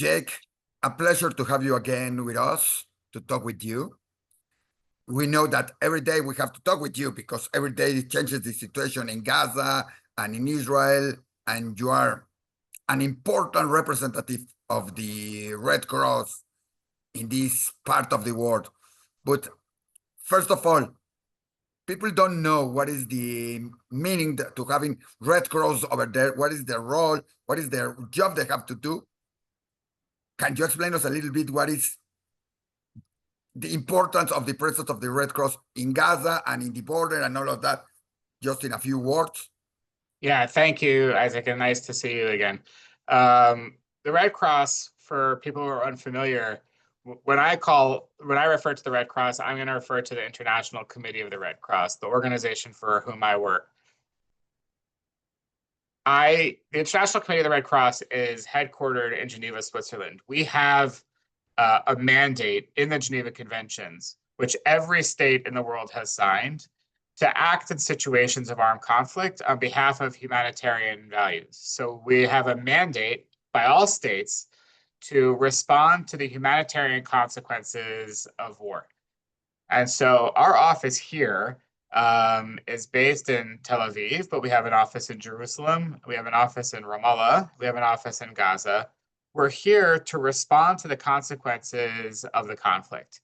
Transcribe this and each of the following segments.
Jake, a pleasure to have you again with us to talk with you. We know that every day we have to talk with you because every day it changes the situation in Gaza and in Israel, and you are an important representative of the Red Cross in this part of the world. But first of all, people don't know what is the meaning to having Red Cross over there. What is their role? What is their job they have to do? Can you explain us a little bit what is the importance of the presence of the Red Cross in Gaza and in the border and all of that, just in a few words? Yeah, thank you, Isaac, and nice to see you again. The Red Cross, for people who are unfamiliar, when I refer to the Red Cross, I'm going to refer to the International Committee of the Red Cross, the organization for whom I work. The International Committee of the Red Cross is headquartered in Geneva, Switzerland. We have a mandate in the Geneva Conventions, which every state in the world has signed, to act in situations of armed conflict on behalf of humanitarian values. So we have a mandate by all states to respond to the humanitarian consequences of war. And so our office here is based in Tel Aviv, but we have an office in Jerusalem, we have an office in Ramallah, we have an office in Gaza. We're here to respond to the consequences of the conflict.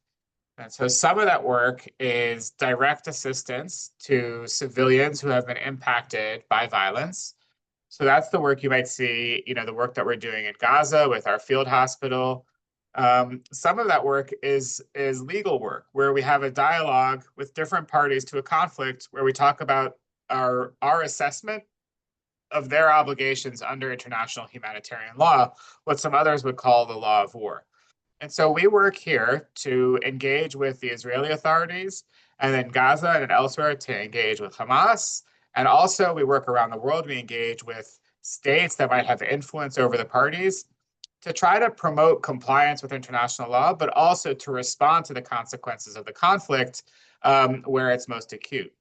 And so some of that work is direct assistance to civilians who have been impacted by violence. So that's the work you might see, the work that we're doing in Gaza with our field hospital. Some of that work is legal work, where we have a dialogue with different parties to a conflict, where we talk about our assessment of their obligations under international humanitarian law, what some others would call the law of war. And so we work here to engage with the Israeli authorities, and then Gaza and elsewhere to engage with Hamas. And also we work around the world. We engage with states that might have influence over the parties to try to promote compliance with international law, but also to respond to the consequences of the conflict where it's most acute.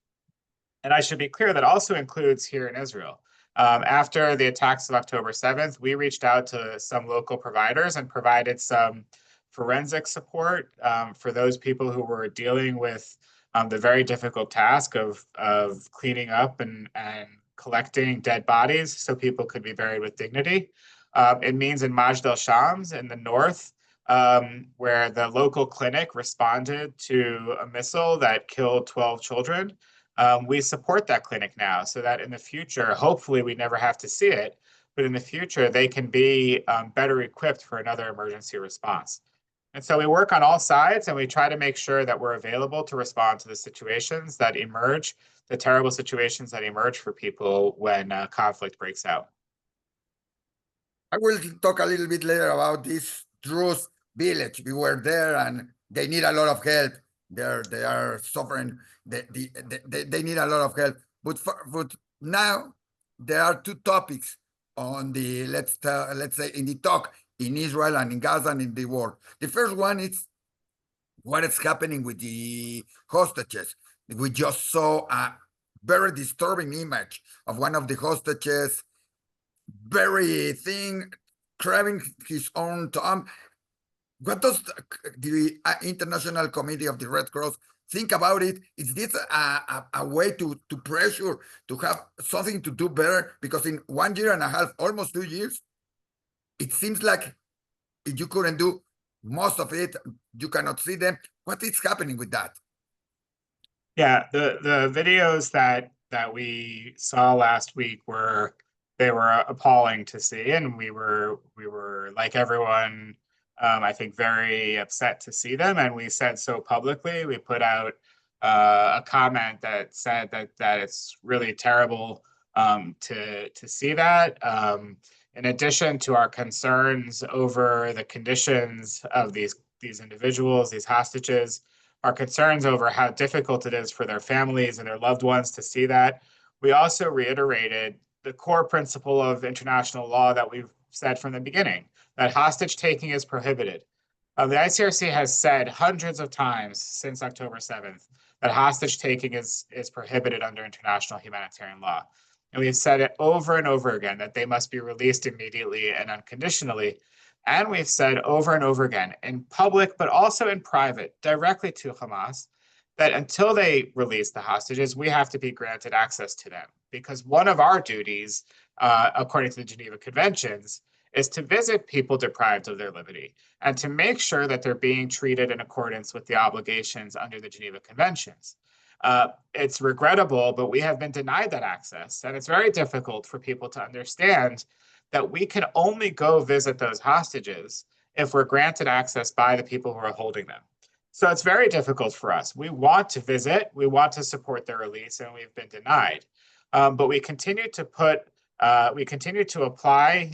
And I should be clear, that also includes here in Israel. After the attacks of October 7th, we reached out to some local providers and provided some forensic support for those people who were dealing with the very difficult task of cleaning up and collecting dead bodies so people could be buried with dignity. It means in Majd al-Shams in the north, where the local clinic responded to a missile that killed 12 children. We support that clinic now so that in the future, hopefully we never have to see it, but in the future they can be better equipped for another emergency response. And so we work on all sides, and we try to make sure that we're available to respond to the situations that emerge, the terrible situations that emerge for people when conflict breaks out. I will talk a little bit later about this Druze village. We were there, and they need a lot of help. They are suffering. They need a lot of help. But now there are two topics on the let's say in the talk in Israel and in Gaza and in the world. The first one is what is happening with the hostages. We just saw a very disturbing image of one of the hostages, very thin, craving his own tongue. What does the International Committee of the Red Cross think about it? Is this a way to pressure, to have something to do better? Because in 1 year and a half, almost 2 years, it seems like you couldn't do most of it. You cannot see them. What is happening with that? Yeah, the videos that we saw last week were appalling to see, and we were like everyone, I think, very upset to see them. And we said so publicly. We put out a comment that said that it's really terrible to see that. In addition to our concerns over the conditions of these individuals, these hostages, our concerns over how difficult it is for their families and their loved ones to see that, we also reiterated the core principle of international law that we've said from the beginning, that hostage taking is prohibited. The ICRC has said hundreds of times since October 7th that hostage taking is prohibited under international humanitarian law. And we've said it over and over again that they must be released immediately and unconditionally. And we've said over and over again in public, but also in private, directly to Hamas, that until they release the hostages, we have to be granted access to them. Because one of our duties, according to the Geneva Conventions, is to visit people deprived of their liberty and to make sure that they're being treated in accordance with the obligations under the Geneva Conventions. It's regrettable, but we have been denied that access. And it's very difficult for people to understand that we can only go visit those hostages if we're granted access by the people who are holding them. So it's very difficult for us. We want to visit, we want to support their release, and we've been denied. But we continue to apply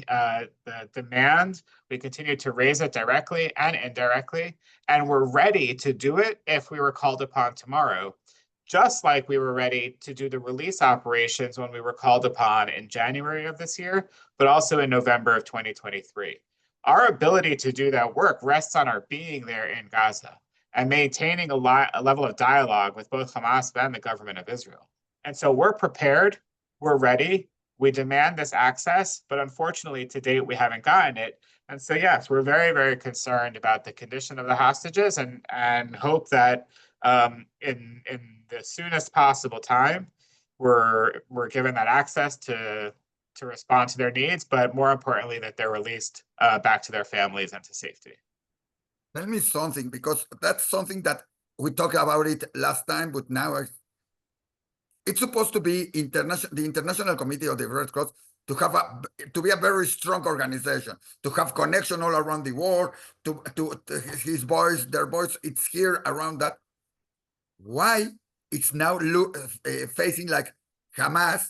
the demand. We continue to raise it directly and indirectly, and we're ready to do it if we were called upon tomorrow, just like we were ready to do the release operations when we were called upon in January of this year, but also in November of 2023. Our ability to do that work rests on our being there in Gaza and maintaining a level of dialogue with both Hamas and the government of Israel. And so we're prepared, we're ready, we demand this access, but unfortunately to date we haven't gotten it. And so yes, we're very, very concerned about the condition of the hostages and hope that in the soonest possible time, we're given that access to respond to their needs, but more importantly, that they're released back to their families and to safety. Tell me something, because that's something that we talked about it last time, but now it's supposed to be the International Committee of the Red Cross to be a very strong organization, to have connection all around the world, to their voice, it's here around that. Why it's now facing like Hamas?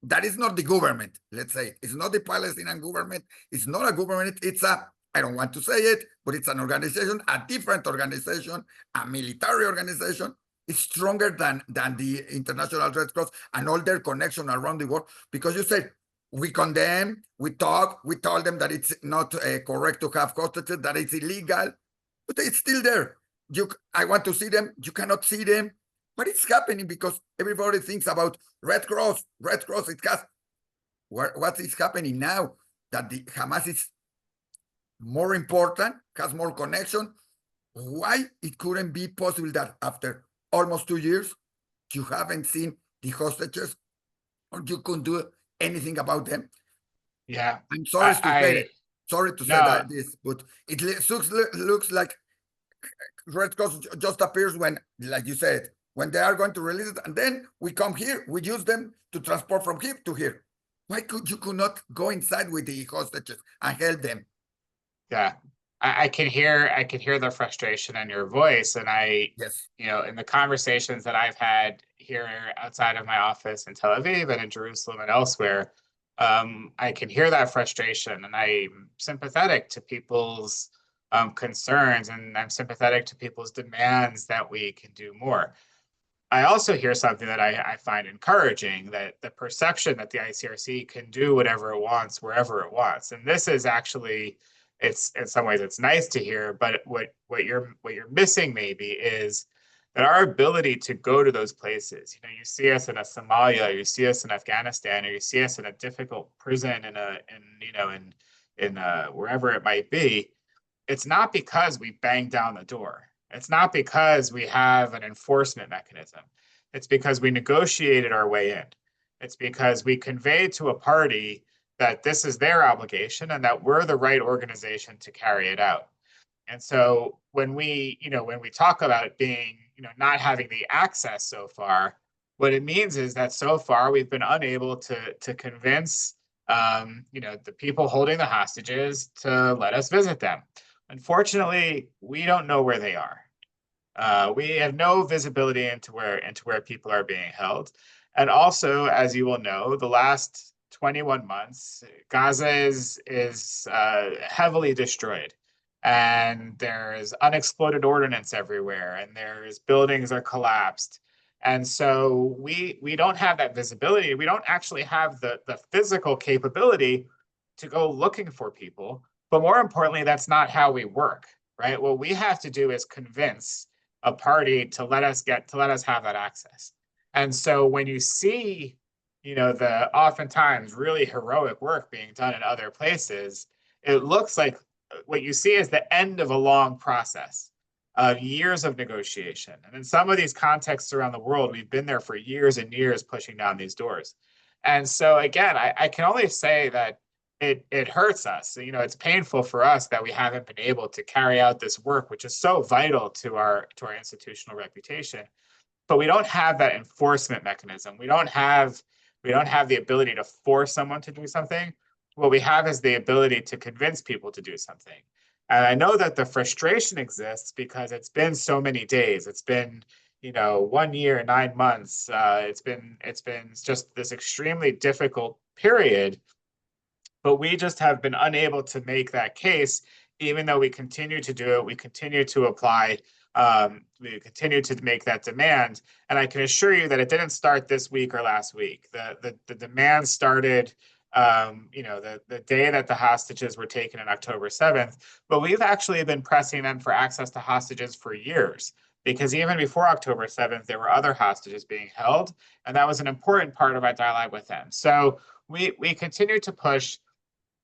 That is not the government, let's say. It's not the Palestinian government. It's not a government. It's I don't want to say it, but it's an organization, a different organization, a military organization. It's stronger than the International Red Cross and all their connection around the world. Because you said, we condemn, we talk, we told them that it's not correct to have hostages, that it's illegal, but it's still there. I want to see them, you cannot see them. But it's happening because everybody thinks about Red Cross, it has. What is happening now? That the Hamas is more important, has more connection. Why it couldn't be possible that after almost 2 years, you haven't seen the hostages or you couldn't do anything about them? Yeah. I'm sorry to say it. Sorry to say that this, but it looks like Red Cross just appears when, like you said, when they are going to release it, and then we come here, we use them to transport from here to here. Why could not go inside with the hostages and help them? Yeah, I can hear the frustration in your voice, and yes, in the conversations that I've had here outside of my office in Tel Aviv and in Jerusalem and elsewhere, I can hear that frustration, and I'm sympathetic to people's concerns, and I'm sympathetic to people's demands that we can do more. I also hear something that I find encouraging, that the perception that the ICRC can do whatever it wants, wherever it wants. And this is actually, it's in some ways it's nice to hear, but what you're missing maybe is that our ability to go to those places, you see us in a Somalia, you see us in Afghanistan, or you see us in a difficult prison in wherever it might be, it's not because we bang down the door. It's not because we have an enforcement mechanism. It's because we negotiated our way in. It's because we conveyed to a party that this is their obligation and that we're the right organization to carry it out. And so when we talk about being, not having the access so far, what it means is that so far we've been unable to convince, the people holding the hostages to let us visit them. Unfortunately, we don't know where they are. We have no visibility into where people are being held. And also, as you will know, the last 21 months, Gaza is heavily destroyed. And there's unexploded ordnance everywhere, and there's buildings are collapsed. And so we don't have that visibility. We don't actually have the physical capability to go looking for people. But more importantly, that's not how we work, right? What we have to do is convince a party to let us have that access. And so when you see, the oftentimes really heroic work being done in other places, it looks like what you see is the end of a long process of years of negotiation. And in some of these contexts around the world, we've been there for years and years pushing down these doors. And so again, I can only say that it hurts us. You know, it's painful for us that we haven't been able to carry out this work, which is so vital to our institutional reputation. But we don't have that enforcement mechanism. We don't have the ability to force someone to do something. What we have is the ability to convince people to do something. And I know that the frustration exists because it's been so many days. It's been, 1 year, 9 months. It's been just this extremely difficult period. But we just have been unable to make that case, even though we continue to do it. We continue to apply. We continue to make that demand. And I can assure you that it didn't start this week or last week. The demand started the day that the hostages were taken on October 7th, but we've actually been pressing them for access to hostages for years, because even before October 7th, there were other hostages being held, and that was an important part of our dialogue with them. So we continue to push.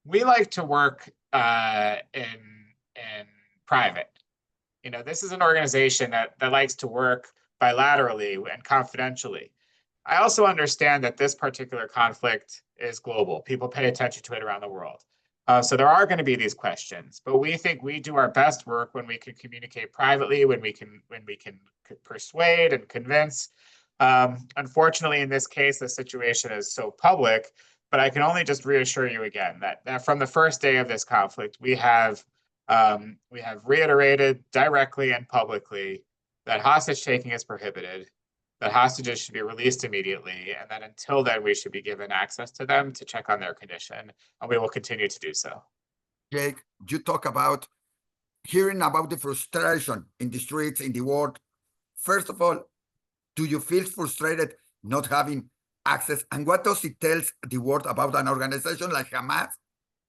We like to work in private. This is an organization that likes to work bilaterally and confidentially. I also understand that this particular conflict is global. People pay attention to it around the world. So there are going to be these questions, but we think we do our best work when we can communicate privately, when we can persuade and convince. Unfortunately, in this case, the situation is so public, but I can only just reassure you again that from the first day of this conflict, we have reiterated directly and publicly that hostage taking is prohibited, that hostages should be released immediately, and that until then, we should be given access to them to check on their condition, and we will continue to do so. Jake, you talk about hearing about the frustration in the streets, in the world. First of all, do you feel frustrated not having access? And what does it tell the world about an organization like Hamas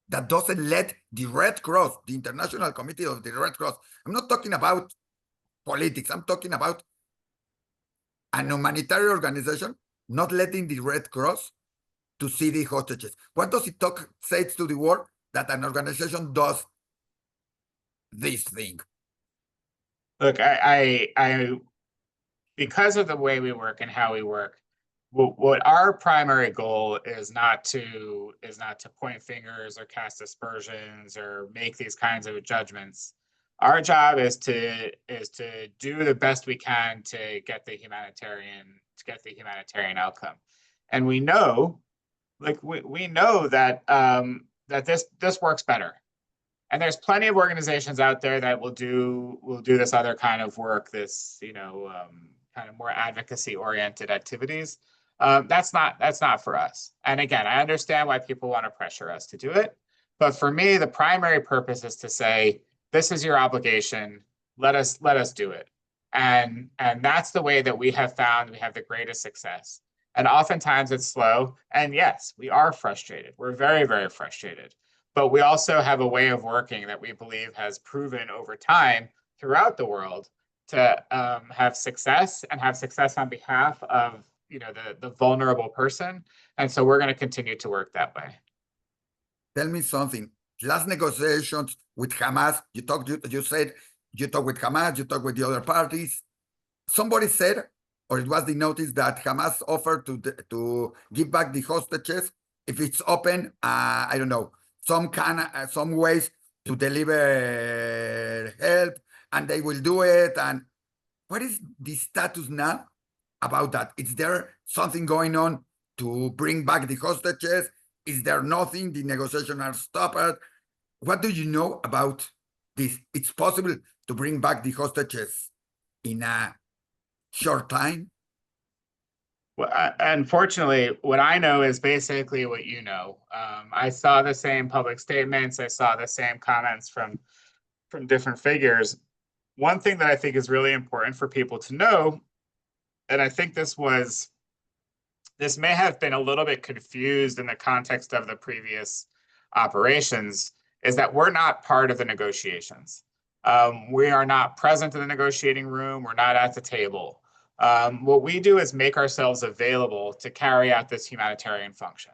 that doesn't let the Red Cross, the International Committee of the Red Cross, I'm not talking about politics, I'm talking about an humanitarian organization not letting the Red Cross to see the hostages? What does it say to the world that an organization does this thing? Look, I because of the way we work and how we work, what our primary goal is not to point fingers or cast aspersions or make these kinds of judgments. Our job is to do the best we can to get the humanitarian outcome, and we know, we know that this works better, and there's plenty of organizations out there that will do this other kind of work, this kind of more advocacy oriented activities. That's not for us. And again, I understand why people want to pressure us to do it, but for me, the primary purpose is to say, this is your obligation. Let us do it. And that's the way that we have found we have the greatest success. And oftentimes it's slow. And yes, we are frustrated. We're very, very frustrated. But we also have a way of working that we believe has proven over time throughout the world to have success, and have success on behalf of the vulnerable person. And so we're going to continue to work that way. Tell me something. Last negotiations with Hamas, you said you talk with Hamas, you talk with the other parties. Somebody said, or it was the notice, that Hamas offered to give back the hostages if it's open. I don't know, some ways to deliver help, and they will do it. And what is the status now about that? Is there something going on to bring back the hostages? Is there nothing? The negotiations are stopped. What do you know about this? It's possible to bring back the hostages in a short time? Well, unfortunately, what I know is basically what you know. I saw the same public statements. I saw the same comments from different figures. One thing that I think is really important for people to know, and I think this may have been a little bit confused in the context of the previous operations, is that we're not part of the negotiations. We are not present in the negotiating room. We're not at the table. What we do is make ourselves available to carry out this humanitarian function.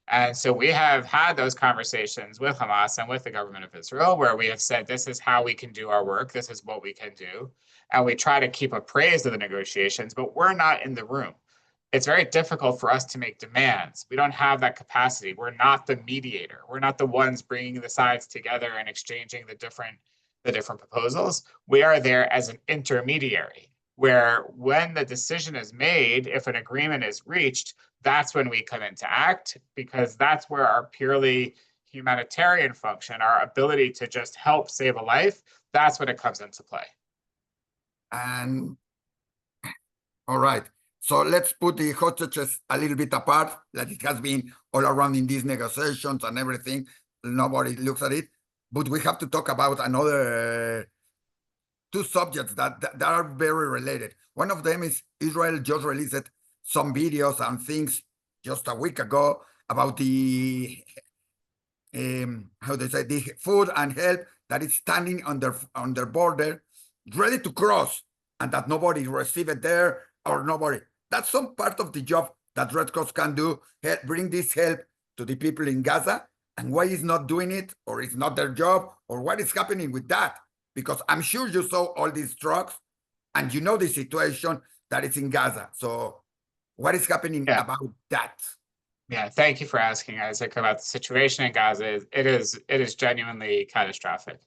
And so we have had those conversations with Hamas and with the government of Israel, where we have said, this is how we can do our work. This is what we can do. And we try to keep appraised of the negotiations, but we're not in the room. It's very difficult for us to make demands. We don't have that capacity. We're not the mediator. We're not the ones bringing the sides together and exchanging the different proposals. We are there as an intermediary, where when the decision is made, if an agreement is reached, that's when we come into act, because that's where our purely humanitarian function, our ability to just help save a life, that's when it comes into play. And all right, so let's put the hostages a little bit apart, like it has been all around in these negotiations and everything. Nobody looks at it, but we have to talk about another two subjects that are very related. One of them is Israel just released some videos and things just a week ago about the how they say, the food and help that is standing on their border, ready to cross, and that nobody received it there, or nobody. That's some part of the job that Red Cross can do, help bring this help to the people in Gaza. And why is not doing it, or it's not their job, or what is happening with that? Because I'm sure you saw all these trucks, and you know the situation that is in Gaza. So what is happening about that? Yeah, thank you for asking, Isaac, about the situation in Gaza. It is genuinely catastrophic.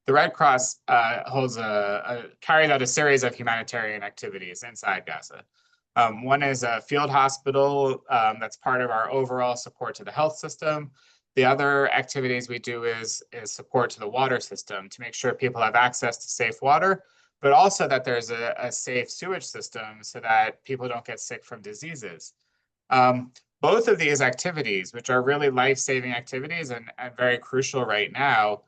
The Red Cross carries out a series of humanitarian activities inside Gaza. One is a field hospital that's part of our overall support to the health system. The other activities we do is support to the water system to make sure people have access to safe water, but also that there's a safe sewage system so that people don't get sick from diseases. Both of these activities, which are really life-saving activities and very crucial right now,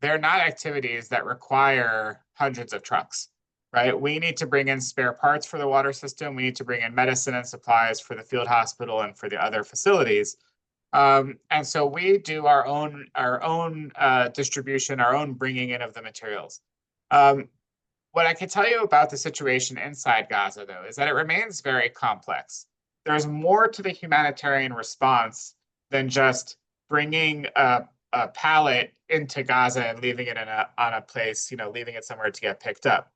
they're not activities that require hundreds of trucks, right? We need to bring in spare parts for the water system. We need to bring in medicine and supplies for the field hospital and for the other facilities. And so we do our own distribution, our own bringing in of the materials. What I can tell you about the situation inside Gaza, though, is that it remains very complex. There's more to the humanitarian response than just bringing a pallet into Gaza and leaving it on a place, leaving it somewhere to get picked up.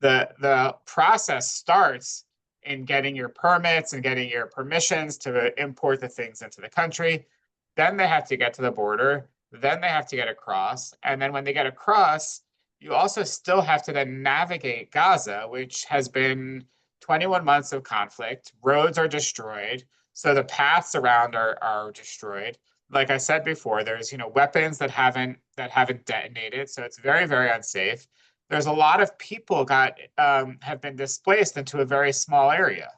The process starts in getting your permits and getting your permissions to import the things into the country. Then they have to get to the border. Then they have to get across. And then when they get across, you also still have to then navigate Gaza, which has been 21 months of conflict. Roads are destroyed. So the paths around are destroyed. Like I said before, there's weapons that haven't detonated. So it's very, very unsafe. There's a lot of people have been displaced into a very small area.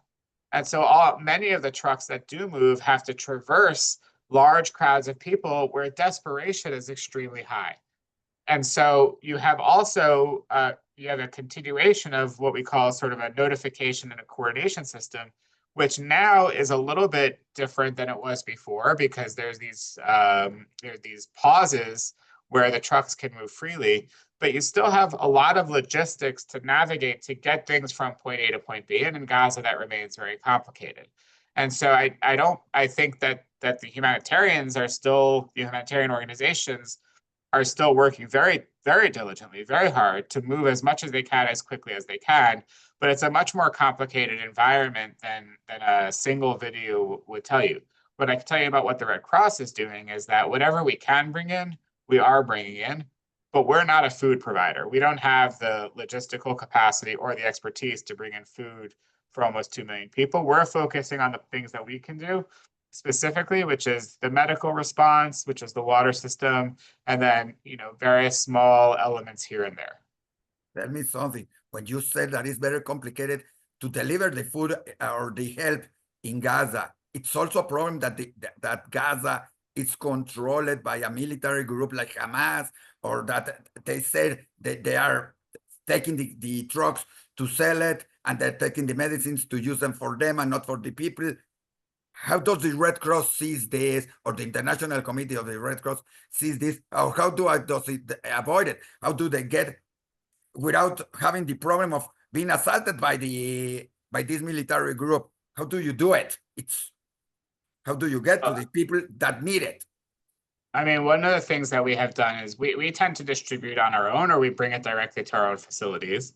And so many of the trucks that do move have to traverse large crowds of people where desperation is extremely high. And so you have also, you have a continuation of what we call sort of a notification and a coordination system, which now is a little bit different than it was before, because there's these pauses where the trucks can move freely, but you still have a lot of logistics to navigate to get things from point A to point B, and in Gaza that remains very complicated. And so I think that the humanitarian organizations are still working very, very diligently, very hard to move as much as they can, as quickly as they can. But it's a much more complicated environment than a single video would tell you. What I can tell you about what the Red Cross is doing is that whatever we can bring in, we are bringing in, but we're not a food provider. We don't have the logistical capacity or the expertise to bring in food for almost 2 million people. We're focusing on the things that we can do specifically, which is the medical response, which is the water system, and then, various small elements here and there. Tell me something. When you said that it's very complicated to deliver the food or the help in Gaza, it's also a problem that Gaza is controlled by a military group like Hamas, or that they said that they are taking the trucks to sell it, and they're taking the medicines to use them for them and not for the people. How does the Red Cross sees this, or the International Committee of the Red Cross sees this, or how does it avoid it? How do they get without having the problem of being assaulted by this military group? How do you do it? How do you get to the people that need it? I mean, one of the things that we have done is we tend to distribute on our own, or we bring it directly to our own facilities.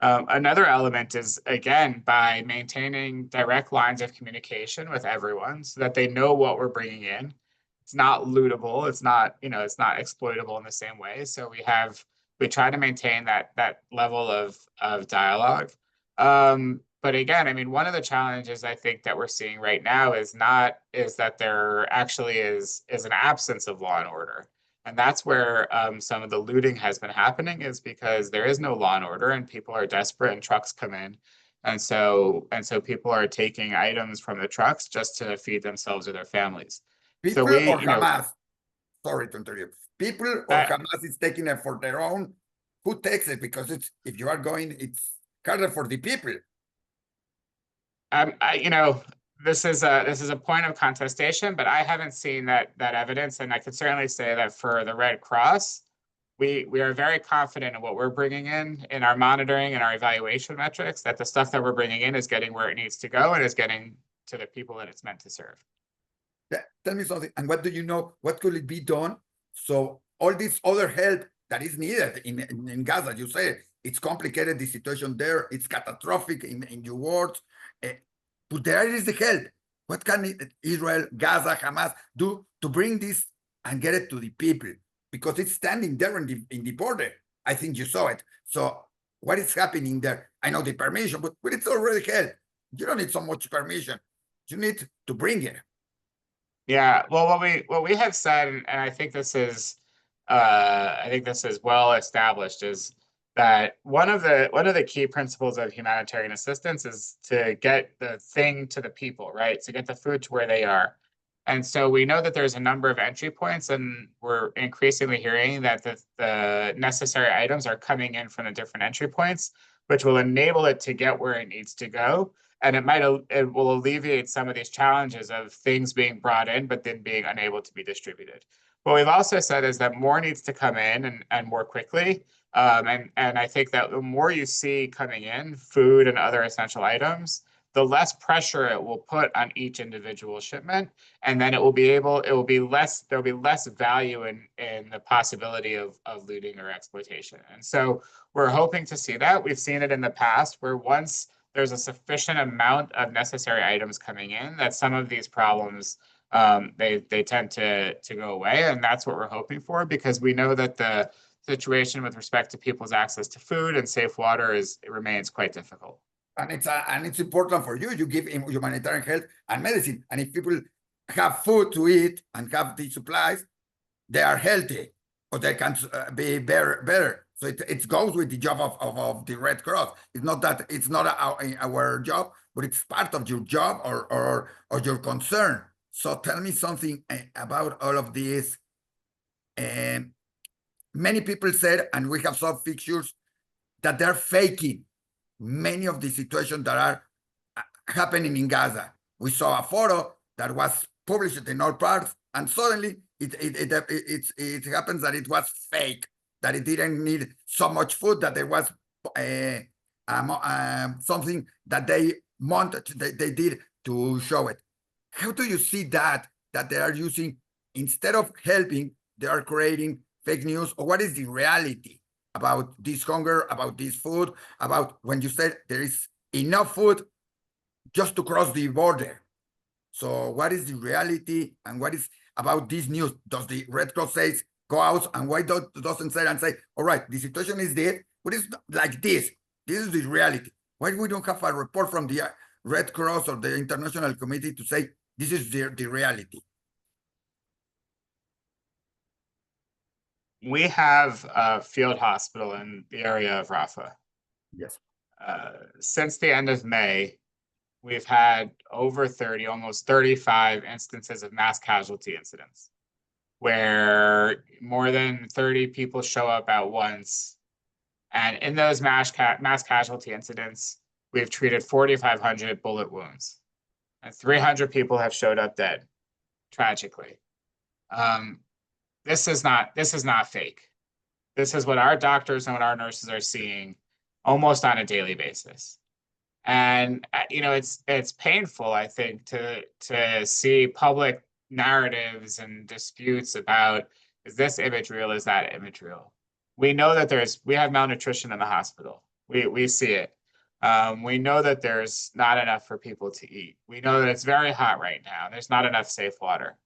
Another element is, again, by maintaining direct lines of communication with everyone so that they know what we're bringing in. It's not lootable. It's not, it's not exploitable in the same way. So we try to maintain that level of dialogue. But again, I mean, one of the challenges I think that we're seeing right now is that there actually is an absence of law and order. And that's where some of the looting has been happening, is because there is no law and order and people are desperate and trucks come in. And so people are taking items from the trucks just to feed themselves or their families. People or Hamas? Sorry to interrupt. People or Hamas is taking it for their own? Who takes it? Because if you are going, it's harder for the people. This is a point of contestation, but I haven't seen that evidence, and I could certainly say that for the Red Cross, we are very confident in what we're bringing in our monitoring and our evaluation metrics, that the stuff that we're bringing in is getting where it needs to go and is getting to the people that it's meant to serve. Tell me something, and what do you know? What could it be done so all this other help that is needed in Gaza? You say it's complicated, the situation there, it's catastrophic in your words. But there is the help. What can Israel, Gaza, Hamas do to bring this and get it to the people? Because it's standing there in the border. I think you saw it. So what is happening there? I know the permission, but it's already help. You don't need so much permission. You need to bring it. Yeah. Well, what we have said, and I think this is well established, is that one of the key principles of humanitarian assistance is to get the thing to the people, right? To get the food to where they are. And so we know that there's a number of entry points, and we're increasingly hearing that the necessary items are coming in from the different entry points, which will enable it to get where it needs to go. And it will alleviate some of these challenges of things being brought in, but then being unable to be distributed. What we've also said is that more needs to come in and more quickly. And I think that the more you see coming in, food and other essential items, the less pressure it will put on each individual shipment. And then there'll be less value in the possibility of looting or exploitation. And so we're hoping to see that. We've seen it in the past, where once there's a sufficient amount of necessary items coming in, that some of these problems they tend to go away. And that's what we're hoping for, because we know that the situation with respect to people's access to food and safe water remains quite difficult. And it's important for you. You give humanitarian help and medicine. And if people have food to eat and have the supplies, they are healthy, or they can be better. So it goes with the job of the Red Cross. It's not that it's not our job, but it's part of your job or your concern. So tell me something about all of this. Many people said, and we have some pictures, that they're faking many of the situations that are happening in Gaza. We saw a photo that was published in all parts, and suddenly it happens that it was fake, that it didn't need so much food, that there was something that they did to show it. How do you see that they are using, instead of helping, they are creating fake news? Or what is the reality about this hunger, about this food, about when you said there is enough food just to cross the border? So what is the reality, and what is about this news? Does the Red Cross say go out, and why doesn't say and say, all right, the situation is this, but it's like this. This is the reality. Why we don't have a report from the Red Cross or the International Committee to say this is the reality? We have a field hospital in the area of Rafah. Yes. Since the end of May, we've had over 30, almost 35 instances of mass casualty incidents, where more than 30 people show up at once. And in those mass casualty incidents, we've treated 4,500 bullet wounds, and 300 people have showed up dead, tragically. This is not fake. This is what our doctors and what our nurses are seeing almost on a daily basis. And it's painful, I think, to see public narratives and disputes about, is this image real, is that image real? We know that we have malnutrition in the hospital. We see it. We know that there's not enough for people to eat. We know that it's very hot right now. There's not enough safe water.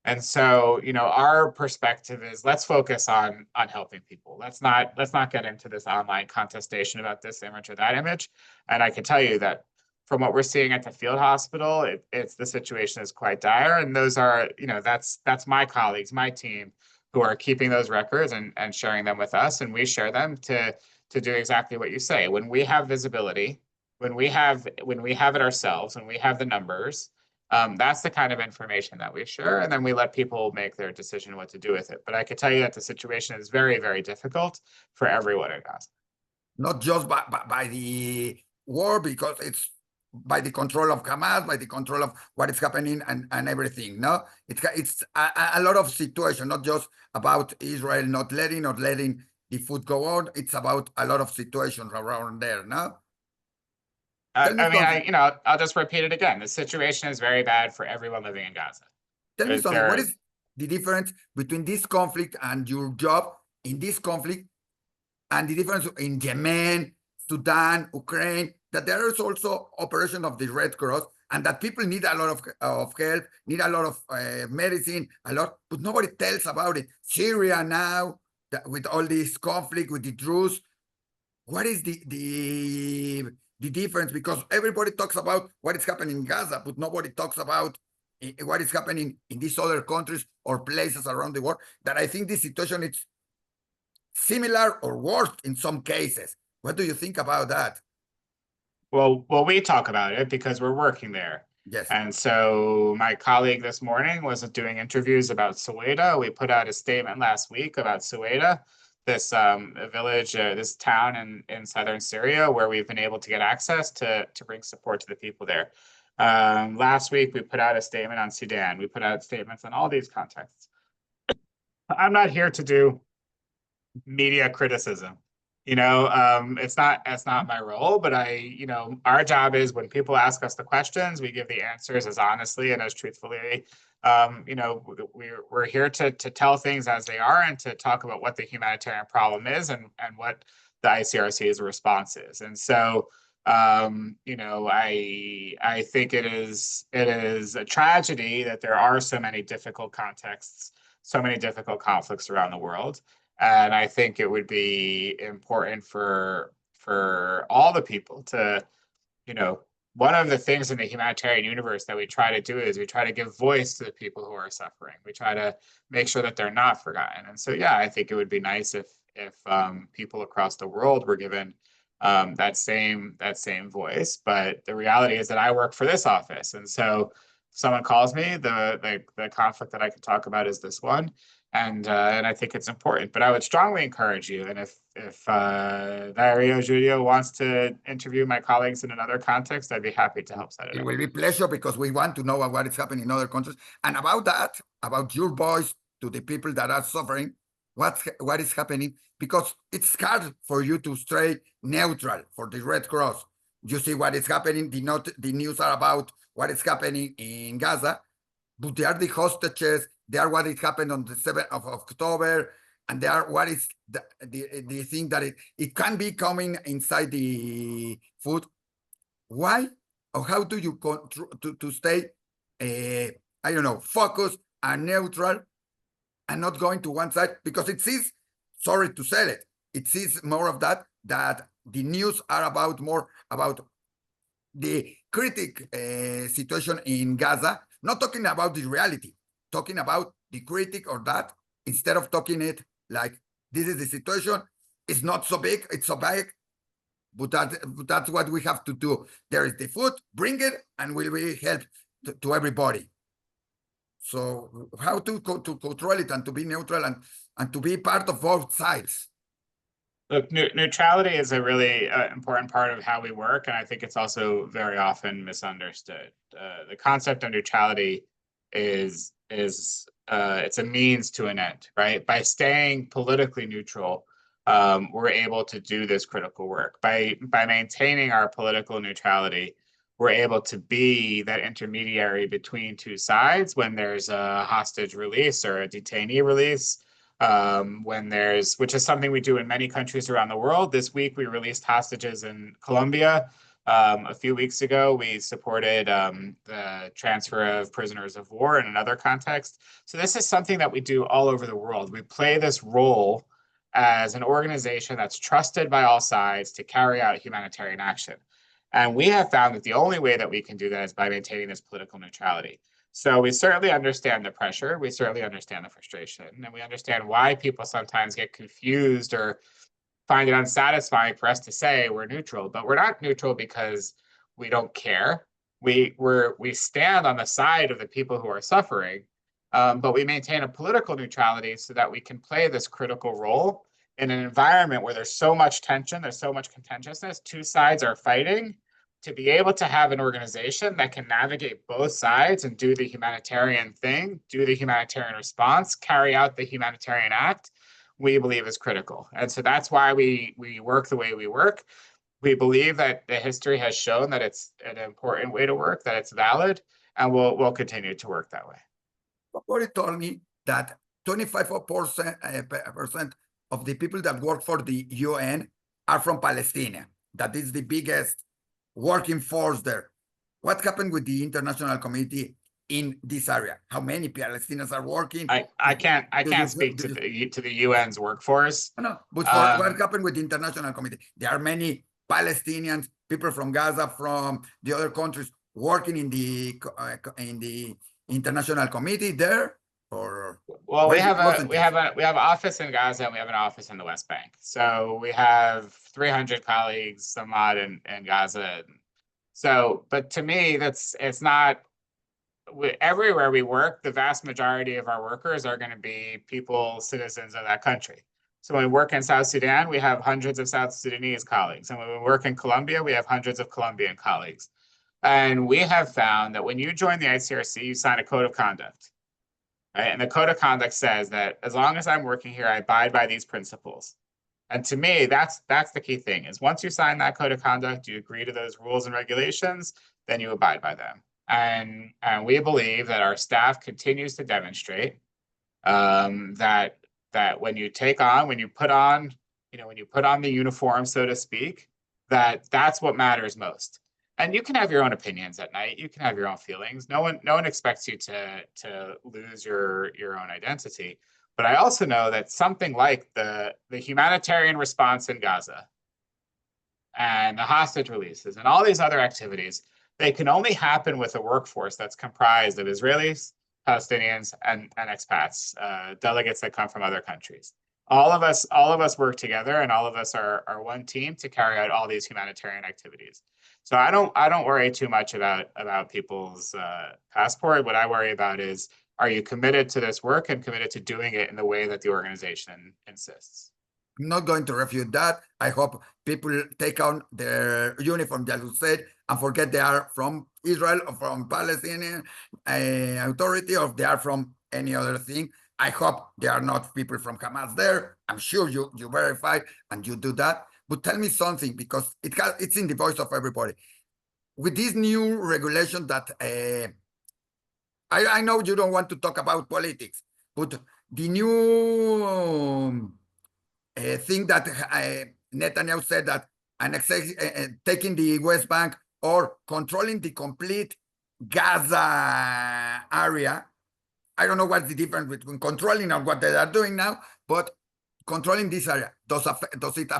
And so, our perspective is, let's focus on helping people. Let's not get into this online contestation about this image or that image. And I can tell you that from what we're seeing at the field hospital, it's the situation is quite dire. And those are, that's my colleagues, my team, who are keeping those records and sharing them with us. And we share them to do exactly what you say. When we have visibility, when we have it ourselves, when we have the numbers, that's the kind of information that we share, and then we let people make their decision what to do with it. But I can tell you that the situation is very, very difficult for everyone in Gaza. Not just by the war, because it's by the control of Hamas, by the control of what is happening and everything. No, it's a lot of situation, not just about Israel not letting the food go on. It's about a lot of situations around there. No. I'll just repeat it again. The situation is very bad for everyone living in Gaza. Tell me something. What is the difference between this conflict and your job in this conflict, and the difference in Yemen, Sudan, Ukraine, that there is also operation of the Red Cross, and that people need a lot of help, need a lot of medicine, but nobody tells about it. Syria now, with all this conflict, with the Druze, what is the difference? Because everybody talks about what is happening in Gaza, but nobody talks about what is happening in these other countries or places around the world, that I think this situation is similar or worse in some cases. What do you think about that? Well, we talk about it because we're working there. Yes. And so my colleague this morning was doing interviews about Sueda. We put out a statement last week about Sueda, this village, this town in southern Syria, where we've been able to get access to bring support to the people there. Last week, we put out a statement on Sudan. We put out statements on all these contexts. I'm not here to do media criticism. It's not my role, but our job is, when people ask us the questions, we give the answers as honestly and as truthfully. We're here to tell things as they are, and to talk about what the humanitarian problem is and what the ICRC's response is. And so, I think it is a tragedy that there are so many difficult contexts, so many difficult conflicts around the world. And I think it would be important for all the people to, one of the things in the humanitarian universe that we try to do is we try to give voice to the people who are suffering. We try to make sure that they're not forgotten. And so, yeah, I think it would be nice if people across the world were given that same voice. But the reality is that I work for this office, and so if someone calls me, the conflict that I could talk about is this one. And I think it's important, but I would strongly encourage you. And if Dario Julio wants to interview my colleagues in another context, I'd be happy to help set it up. It will be a pleasure, because we want to know what is happening in other countries, and about that, about your voice to the people that are suffering, what is happening, because it's hard for you to stay neutral for the Red Cross. You see what is happening. The news are about what is happening in Gaza, but they are the hostages. They are what it happened on the 7th of October, and they are what is the thing that it can be coming inside the food. Why or how do you to stay, I don't know, focused and neutral, and not going to one side? Because it sees, sorry to say it, it sees more of that the news are more about the critic situation in Gaza, not talking about the reality, talking about the critic or that, instead of talking it like, this is the situation, it's not so big, it's so big, but that's what we have to do. There is the food, bring it, and will be help to everybody. So how to control it and to be neutral and to be part of both sides? Look, neutrality is a really important part of how we work, and I think it's also very often misunderstood. The concept of neutrality is it's a means to an end, right? By staying politically neutral, we're able to do this critical work. By maintaining our political neutrality, we're able to be that intermediary between two sides when there's a hostage release or a detainee release, which is something we do in many countries around the world. This week, we released hostages in Colombia. A few weeks ago, we supported the transfer of prisoners of war in another context. So this is something that we do all over the world. We play this role as an organization that's trusted by all sides to carry out humanitarian action. And we have found that the only way that we can do that is by maintaining this political neutrality. So we certainly understand the pressure, we certainly understand the frustration, and we understand why people sometimes get confused or find it unsatisfying for us to say we're neutral, but we're not neutral because we don't care. We stand on the side of the people who are suffering, but we maintain a political neutrality so that we can play this critical role in an environment where there's so much tension, there's so much contentiousness, two sides are fighting. To be able to have an organization that can navigate both sides and do the humanitarian thing, do the humanitarian response, carry out the humanitarian act, we believe is critical. And so that's why we work the way we work. We believe that the history has shown that it's an important way to work, that it's valid, and we'll continue to work that way. Somebody told me that 25% of the people that work for the UN are from Palestine. That is the biggest working force there. What happened with the international community in this area? How many Palestinians are working? I can't speak to the UN's workforce. No, but what happened with the international community? There are many Palestinians, people from Gaza, from the other countries, working in the international committee there. Or well, we have an office in Gaza and we have an office in the West Bank. So we have 300 colleagues, some odd in Gaza. So, but to me, it's not. Everywhere we work, the vast majority of our workers are going to be citizens of that country. So when we work in South Sudan, we have hundreds of South Sudanese colleagues. And when we work in Colombia, we have hundreds of Colombian colleagues. And we have found that when you join the ICRC, you sign a code of conduct. Right? And the code of conduct says that as long as I'm working here, I abide by these principles. And to me, that's the key thing is once you sign that code of conduct, you agree to those rules and regulations, then you abide by them. And we believe that our staff continues to demonstrate that when you put on the uniform, so to speak, that's what matters most. And you can have your own opinions at night. You can have your own feelings. No one expects you to lose your own identity. But I also know that something like the humanitarian response in Gaza and the hostage releases and all these other activities, they can only happen with a workforce that's comprised of Israelis, Palestinians, and expats, delegates that come from other countries. All of us work together, and all of us are one team to carry out all these humanitarian activities. So I don't worry too much about people's passport. What I worry about is, are you committed to this work and committed to doing it in the way that the organization insists? I'm not going to refute that. I hope people take on their uniform, as you said, and forget they are from Israel or from Palestinian Authority, or they are from any other thing. I hope they are not people from Hamas there. I'm sure you verify and you do that. But tell me something, because it's in the voice of everybody. With this new regulation that I know you don't want to talk about politics, but the new thing that Netanyahu said that taking the West Bank or controlling the complete Gaza area. I don't know what's the difference between controlling and what they are doing now, but controlling this area, does it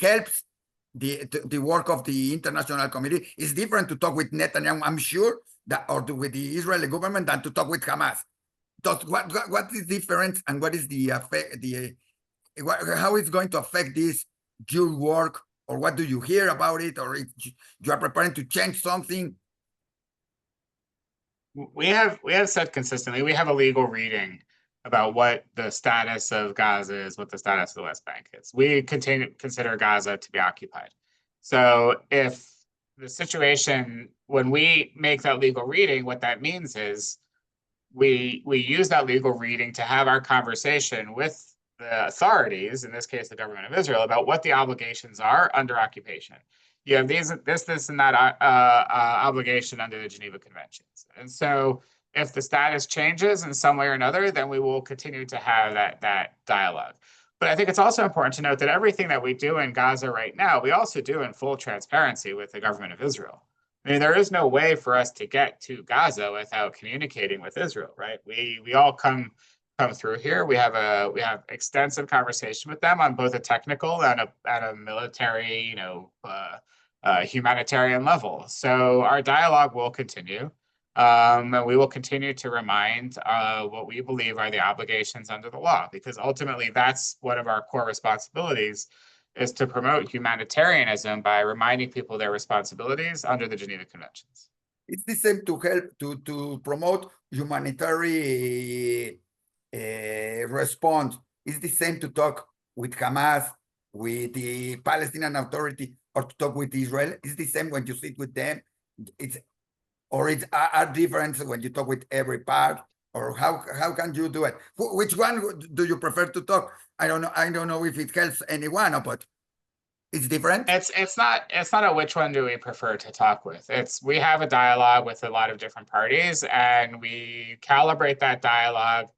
helps the work of the international committee? It's different to talk with Netanyahu, I'm sure, or with the Israeli government than to talk with Hamas. What is the difference, and what is the effect? How it's going to affect this your work, or what do you hear about it, or if you are preparing to change something? We have said consistently, we have a legal reading about what the status of Gaza is, what the status of the West Bank is. We consider Gaza to be occupied. So if the situation, when we make that legal reading, what that means is we use that legal reading to have our conversation with the authorities, in this case, the government of Israel, about what the obligations are under occupation. You have this, and that obligation under the Geneva Conventions. And so if the status changes in some way or another, then we will continue to have that dialogue. But I think it's also important to note that everything that we do in Gaza right now, we also do in full transparency with the government of Israel. I mean, there is no way for us to get to Gaza without communicating with Israel, right? We all come through here. We have extensive conversation with them on both a technical and a military, humanitarian level. So our dialogue will continue. And we will continue to remind what we believe are the obligations under the law, because ultimately that's one of our core responsibilities, is to promote humanitarianism by reminding people their responsibilities under the Geneva Conventions. It's the same to help to promote humanitarian response. It's the same to talk with Hamas, with the Palestinian Authority, or to talk with Israel. It's the same when you sit with them. It's a difference when you talk with every part, or how can you do it? Which one do you prefer to talk? I don't know if it helps anyone, but it's different. It's not a which one do we prefer to talk with. We have a dialogue with a lot of different parties, and we calibrate that dialogue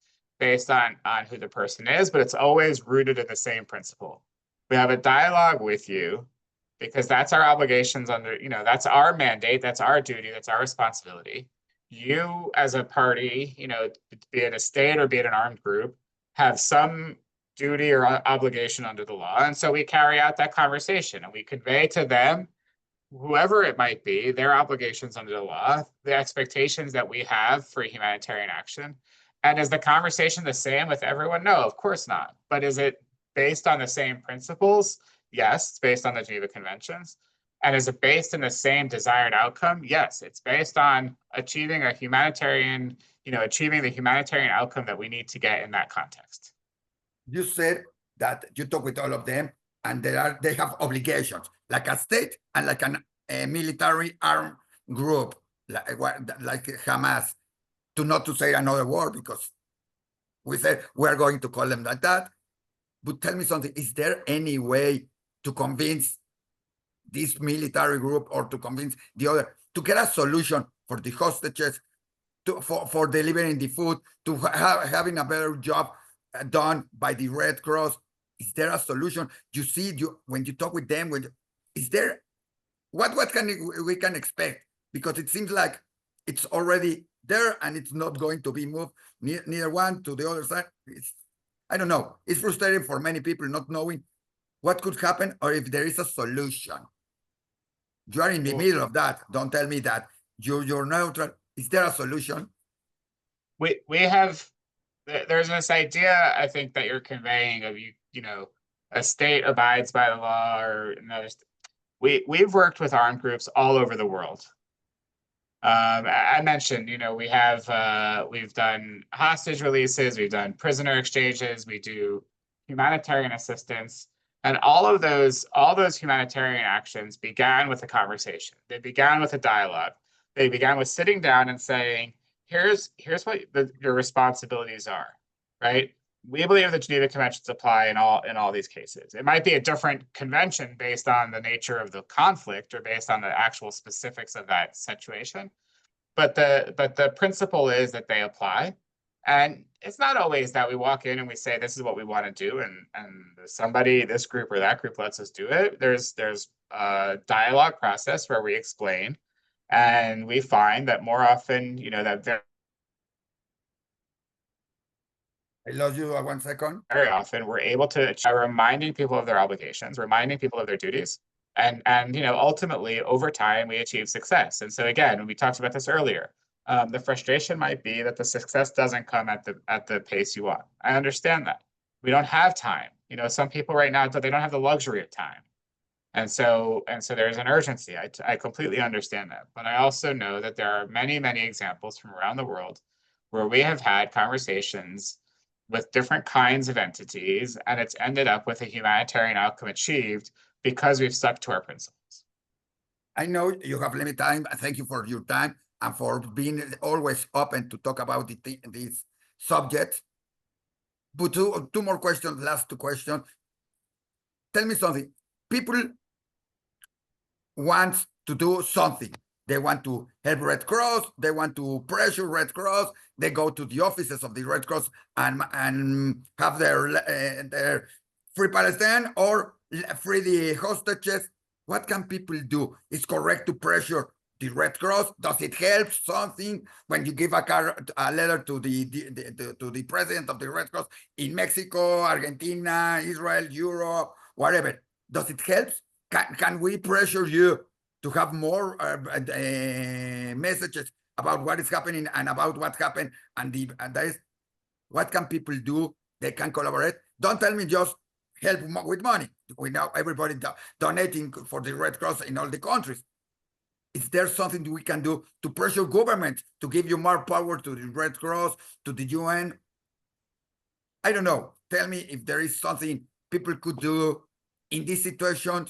based on who the person is, but it's always rooted in the same principle. We have a dialogue with you because that's our obligations under, that's our mandate, that's our duty, that's our responsibility. You as a party, be it a state or be it an armed group, have some duty or obligation under the law. And so we carry out that conversation and we convey to them, whoever it might be, their obligations under the law, the expectations that we have for humanitarian action. And is the conversation the same with everyone? No, of course not. But is it based on the same principles? Yes, it's based on the Geneva Conventions. And is it based in the same desired outcome? Yes, it's based on achieving a humanitarian, achieving the humanitarian outcome that we need to get in that context. You said that you talk with all of them, and they have obligations, like a state and like a military armed group, like Hamas, not to say another word, because we said we're going to call them like that. But tell me something, is there any way to convince this military group or to convince the other to get a solution for the hostages, for delivering the food, to having a better job done by the Red Cross? Is there a solution? You see, when you talk with them, is there what we can expect? Because it seems like it's already there and it's not going to be moved neither one to the other side. I don't know. It's frustrating for many people not knowing what could happen or if there is a solution. You are in the middle of that. Don't tell me that you're neutral. Is there a solution? We have. There's this idea, I think, that you're conveying of a state abides by the law or another. We've worked with armed groups all over the world. I mentioned, we've done hostage releases, we've done prisoner exchanges, we do humanitarian assistance, and all those humanitarian actions began with a conversation. They began with a dialogue. They began with sitting down and saying, here's what your responsibilities are, right? We believe the Geneva Conventions apply in all these cases. It might be a different convention based on the nature of the conflict or based on the actual specifics of that situation, but the principle is that they apply. And it's not always that we walk in and we say this is what we want to do, and somebody, this group or that group, lets us do it. There's a dialogue process where we explain, and we find that more often, I lost you 1 second. Very often we're able to, by reminding people of their obligations, reminding people of their duties, and ultimately over time we achieve success. And so again, we talked about this earlier, the frustration might be that the success doesn't come at the pace you want. I understand that. We don't have time. Some people right now, they don't have the luxury of time. And so there's an urgency. I completely understand that. But I also know that there are many, many examples from around the world where we have had conversations with different kinds of entities, and it's ended up with a humanitarian outcome achieved because we've stuck to our principles. I know you have limited time. Thank you for your time and for being always open to talk about these subjects. But two more questions, last two questions. Tell me something. People want to do something. They want to help Red Cross. They want to pressure Red Cross. They go to the offices of the Red Cross and have their free Palestine or free the hostages. What can people do? Is correct to pressure the Red Cross? Does it help something when you give a letter to the president of the Red Cross in Mexico, Argentina, Israel, Europe, whatever? Does it help? Can we pressure you to have more messages about what is happening and about what happened and that is what can people do? They can collaborate. Don't tell me just help with money. We know everybody donating for the Red Cross in all the countries. Is there something we can do to pressure government to give you more power to the Red Cross, to the UN? I don't know. Tell me if there is something people could do in this situation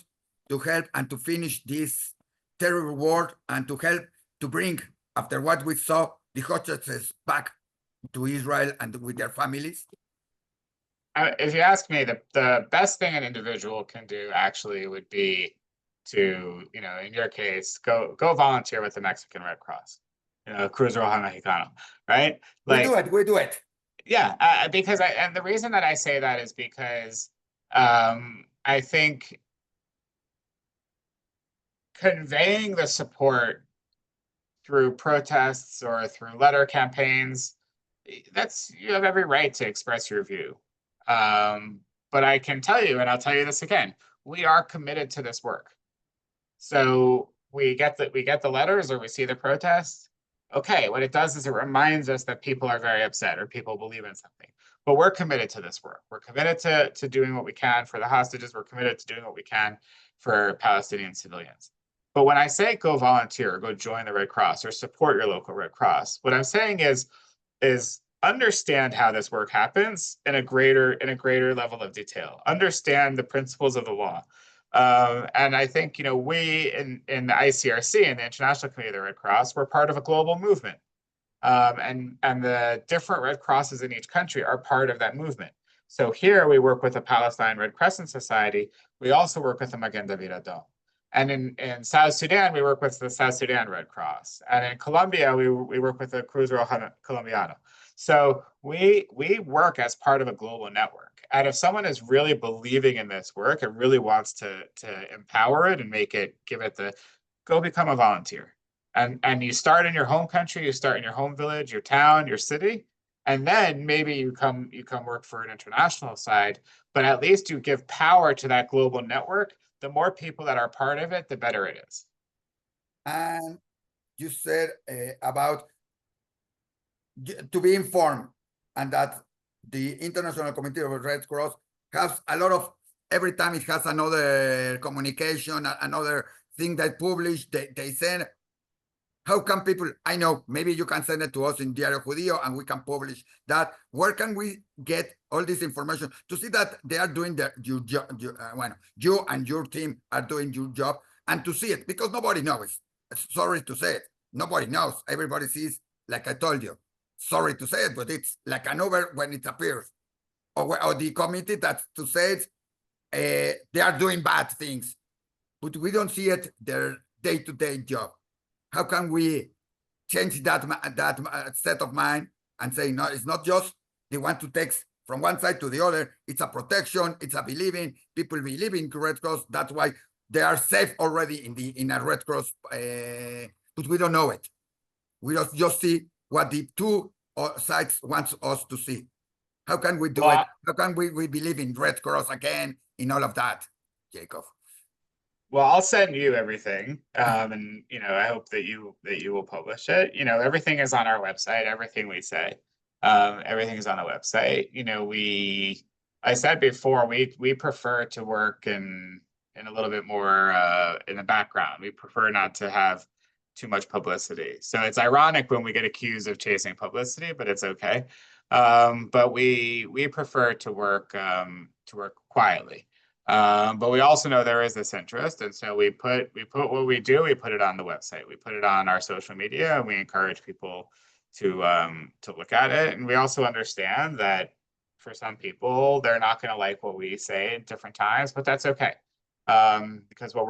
to help and to finish this terrible war and to help to bring, after what we saw, the hostages back to Israel and with their families? If you ask me, the best thing an individual can do actually would be to, in your case, go volunteer with the Mexican Red Cross, Cruz Roja Mexicano, right? We do it. Yeah, because and the reason that I say that is because I think conveying the support through protests or through letter campaigns, you have every right to express your view. But I can tell you, and I'll tell you this again, we are committed to this work. So we get the letters or we see the protests. Okay, what it does is it reminds us that people are very upset or people believe in something. But we're committed to this work. We're committed to doing what we can for the hostages. We're committed to doing what we can for Palestinian civilians. But when I say go volunteer, or go join the Red Cross, or support your local Red Cross, what I'm saying is understand how this work happens in a greater level of detail. Understand the principles of the law. And I think, we in the ICRC and the International Committee of the Red Cross, we're part of a global movement. And the different Red Crosses in each country are part of that movement. So here we work with the Palestine Red Crescent Society. We also work with the Magen David Adom. And in South Sudan, we work with the South Sudan Red Cross. And in Colombia, we work with the Cruz Roja Colombiana. So we work as part of a global network. And if someone is really believing in this work and really wants to empower it and go become a volunteer. And you start in your home country, you start in your home village, your town, your city, and then maybe you come work for an international side, but at least you give power to that global network. The more people that are part of it, the better it is. And you said about to be informed, and that the International Committee of the Red Cross has a lot of, every time it has another communication, another thing that published, they send. How can people, I know, maybe you can send it to us in Diario Judío and we can publish that. Where can we get all this information to see that they are doing your job? You and your team are doing your job, and to see it, because nobody knows. Sorry to say it. Nobody knows. Everybody sees, like I told you. Sorry to say it, but it's like an Uber when it appears. Or the committee that to say it, they are doing bad things, but we don't see it, their day-to-day job. How can we change that set of mind and say, no, it's not just they want to take from one side to the other. It's a protection. It's a believing. People believe in Red Cross. That's why they are safe already in a Red Cross, but we don't know it. We just see what the two sides wants us to see. How can we do it? How can we believe in Red Cross again, in all of that, Jacob? Well, I'll send you everything, and I hope that you will publish it. Everything is on our website. Everything we say, everything is on the website. I said before, we prefer to work in a little bit more in the background. We prefer not to have too much publicity. So it's ironic when we get accused of chasing publicity, but it's okay. But we prefer to work quietly. But we also know there is this interest, and so we put what we do. We put it on the website. We put it on our social media, and we encourage people to look at it. And we also understand that for some people. They're not going to like what we say at different times, but that's okay. Because what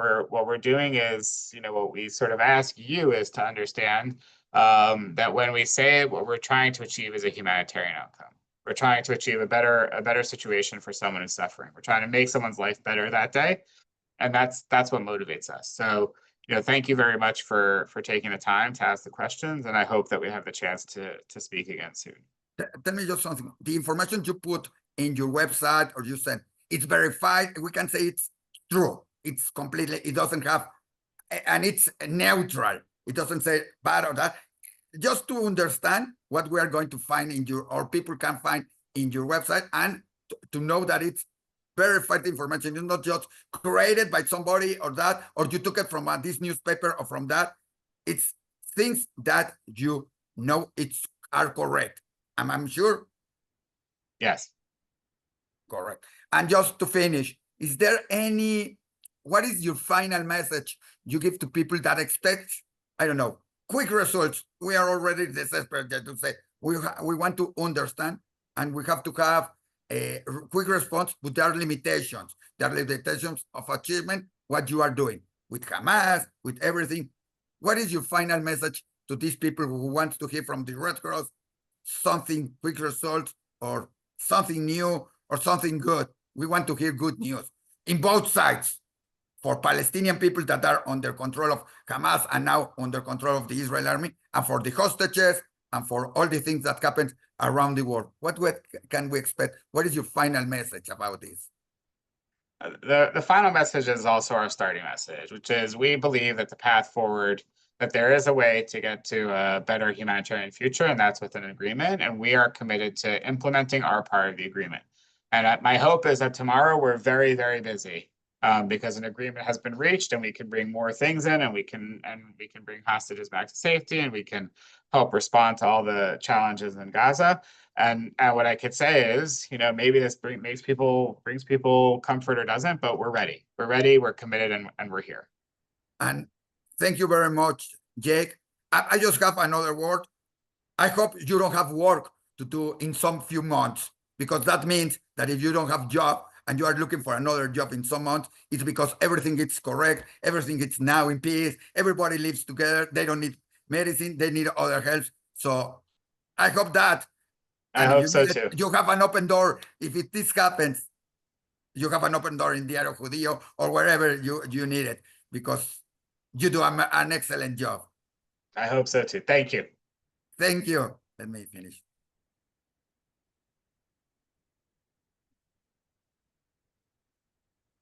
we're doing is, what we sort of ask you is to understand that when we say it, what we're trying to achieve is a humanitarian outcome. We're trying to achieve a better situation for someone who's suffering. We're trying to make someone's life better that day, and that's what motivates us. So, thank you very much for taking the time to ask the questions, and I hope that we have the chance to speak again soon. Tell me just something. The information you put in your website or you send, it's verified. We can say it's true. It's completely, it doesn't have, and it's neutral. It doesn't say bad or that. Just to understand what we are going to find in your, or people can find in your website, and to know that it's verified information. It's not just created by somebody or that, or you took it from this newspaper or from that. It's things that it's are correct. I'm sure. Yes. Correct. And just to finish, is there what is your final message you give to people that expect, I don't know, quick results? We are already desperate to say, we want to understand, and we have to have a quick response, but there are limitations. There are limitations of achievement, what you are doing with Hamas, with everything. What is your final message to these people who want to hear from the Red Cross something, quick results, or something new, or something good? We want to hear good news in both sides, for Palestinian people that are under control of Hamas and now under control of the Israel army, and for the hostages, and for all the things that happened around the world. What can we expect? What is your final message about this? The final message is also our starting message, which is we believe that the path forward, that there is a way to get to a better humanitarian future, and that's with an agreement. And we are committed to implementing our part of the agreement. And my hope is that tomorrow we're very, very busy because an agreement has been reached, and we can bring more things in, and we can bring hostages back to safety, and we can help respond to all the challenges in Gaza. And what I could say is, maybe this brings people comfort or doesn't, but we're ready. We're ready. We're committed, and we're here. And thank you very much, Jake. I just have another word. I hope you don't have work to do in some few months, because that means that if you don't have job and you are looking for another job in some months, it's because everything is correct. Everything is now in peace. Everybody lives together. They don't need medicine. They need other help. So I hope that. I hope so too. You have an open door. If this happens, you have an open door in Diario Judío or wherever you need it, because you do an excellent job. I hope so too. Thank you. Thank you. Let me finish.